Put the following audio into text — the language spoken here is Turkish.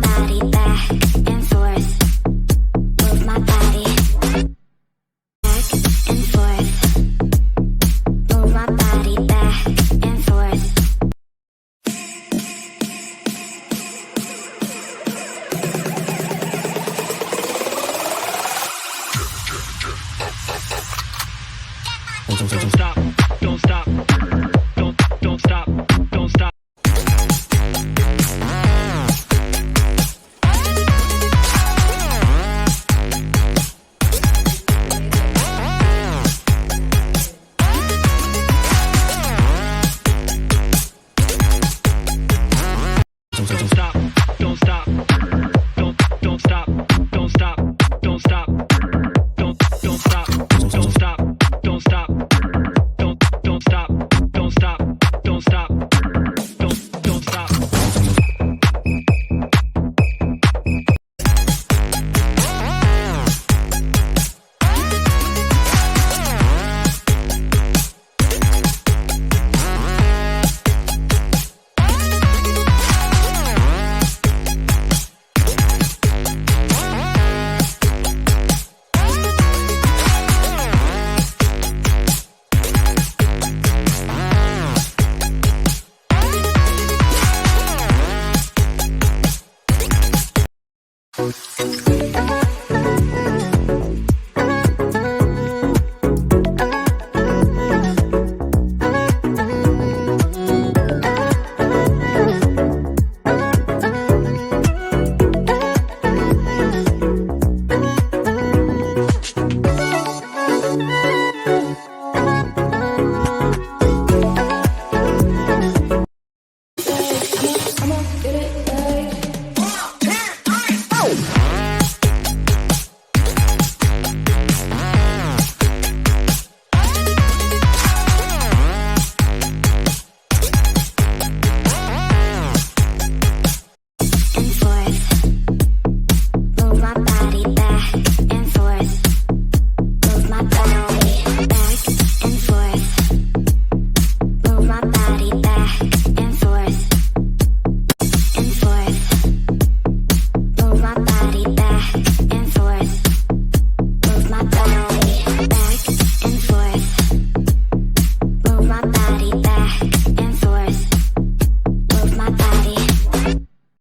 body back and forth. Move my body back and forth. Move my body back and forth. Don't stop, don't stop, don't stop, don't stop. Don't stop, don't stop, don't stop, don't stop, don't stop, don't stop, don't stop, don't stop, don't stop, don't stop, don't stop, don't stop. Thank you.